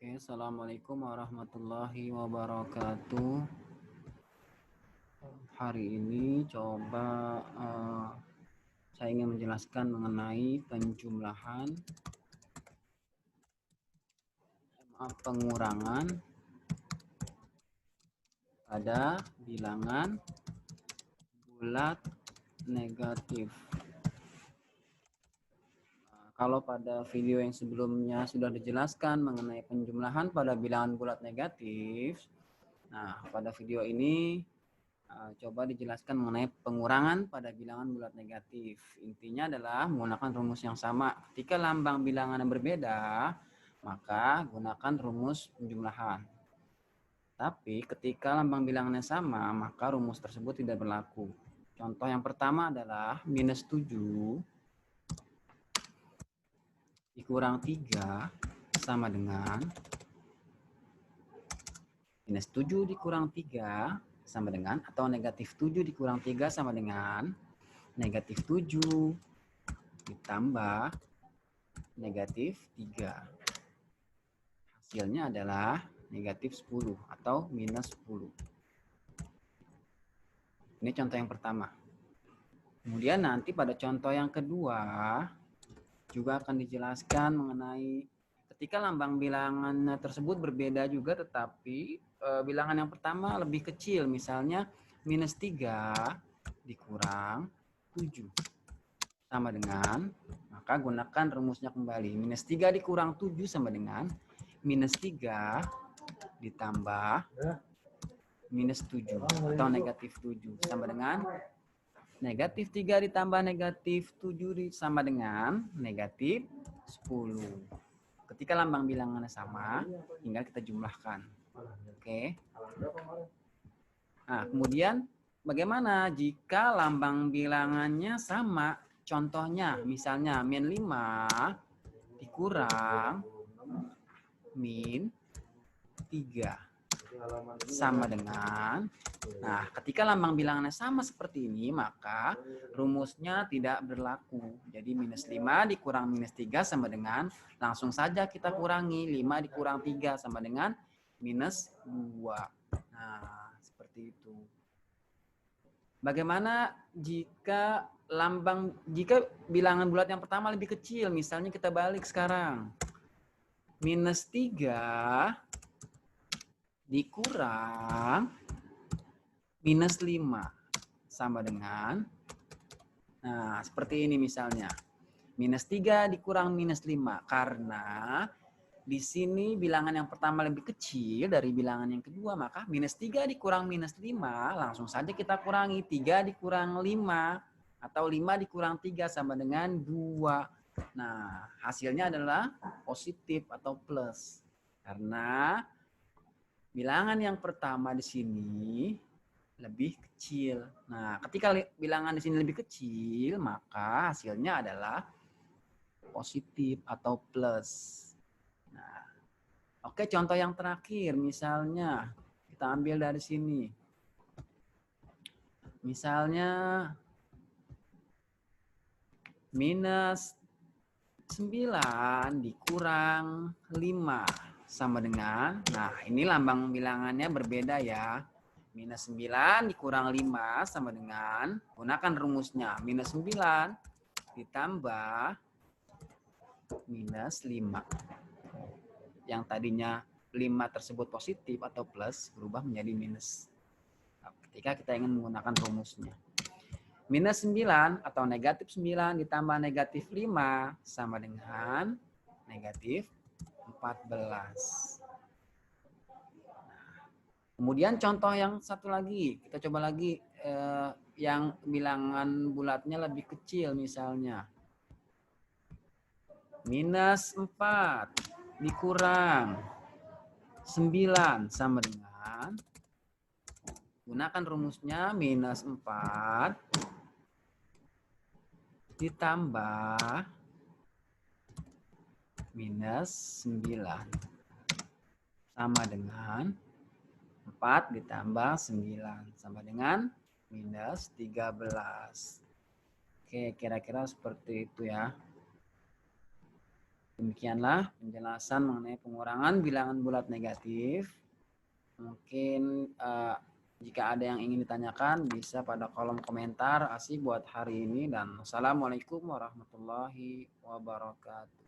Oke, assalamualaikum warahmatullahi wabarakatuh. Hari ini saya ingin menjelaskan mengenai pengurangan pada bilangan bulat negatif. Kalau pada video yang sebelumnya sudah dijelaskan mengenai penjumlahan pada bilangan bulat negatif, nah pada video ini coba dijelaskan mengenai pengurangan pada bilangan bulat negatif. Intinya adalah menggunakan rumus yang sama. Ketika lambang bilangan yang berbeda, maka gunakan rumus penjumlahan. Tapi ketika lambang bilangannya sama, maka rumus tersebut tidak berlaku. Contoh yang pertama adalah minus 7 dikurang 3 sama dengan minus 7 dikurang 3 sama dengan, atau negatif 7 dikurang 3 sama dengan negatif 7 ditambah negatif 3. Hasilnya adalah negatif 10 atau minus 10. Ini contoh yang pertama. Kemudian nanti pada contoh yang kedua juga akan dijelaskan mengenai ketika lambang bilangan tersebut berbeda juga, tetapi bilangan yang pertama lebih kecil, misalnya minus 3 dikurang 7 sama dengan, maka gunakan rumusnya kembali. Minus 3 dikurang 7 sama dengan minus 3 ditambah minus 7 atau negatif 7 sama dengan negatif 3 ditambah negatif 7 sama dengan negatif 10. Ketika lambang bilangannya sama, tinggal kita jumlahkan. Oke. Nah, kemudian bagaimana jika lambang bilangannya sama? Contohnya, misalnya min 5 dikurang min 3 sama dengan, nah ketika lambang bilangannya sama seperti ini, maka rumusnya tidak berlaku. Jadi minus 5 dikurang minus 3 sama dengan, langsung saja kita kurangi, 5 dikurang 3 sama dengan minus 2. Nah, seperti itu. Bagaimana jika bilangan bulat yang pertama lebih kecil? Misalnya kita balik sekarang. Minus 3 dikurang minus 5 sama dengan, nah seperti ini misalnya. Minus 3 dikurang minus 5, karena di sini bilangan yang pertama lebih kecil dari bilangan yang kedua, maka minus 3 dikurang minus 5, langsung saja kita kurangi. 3 dikurang 5 atau 5 dikurang 3 sama dengan 2. Nah, hasilnya adalah positif atau plus. Karena bilangan yang pertama di sini lebih kecil. Nah, ketika bilangan di sini lebih kecil, maka hasilnya adalah positif atau plus. Nah, oke, contoh yang terakhir, misalnya kita ambil dari sini. Misalnya minus 9 dikurang 5 sama dengan, nah ini lambang bilangannya berbeda ya. Minus 9 dikurang 5 sama dengan, gunakan rumusnya, minus 9 ditambah minus 5. Yang tadinya 5 tersebut positif atau plus, berubah menjadi minus. Nah, ketika kita ingin menggunakan rumusnya. Minus 9 atau negatif 9 ditambah negatif 5 sama dengan negatif 14. Kemudian contoh yang satu lagi, kita coba lagi yang bilangan bulatnya lebih kecil, misalnya minus 4 dikurang 9 sama dengan, gunakan rumusnya, minus 4 ditambah minus 9 sama dengan 4 ditambah 9 sama dengan minus 13. Oke, kira-kira seperti itu ya. Demikianlah penjelasan mengenai pengurangan bilangan bulat negatif. Mungkin jika ada yang ingin ditanyakan bisa pada kolom komentar. Asih buat hari ini dan wassalamualaikum warahmatullahi wabarakatuh.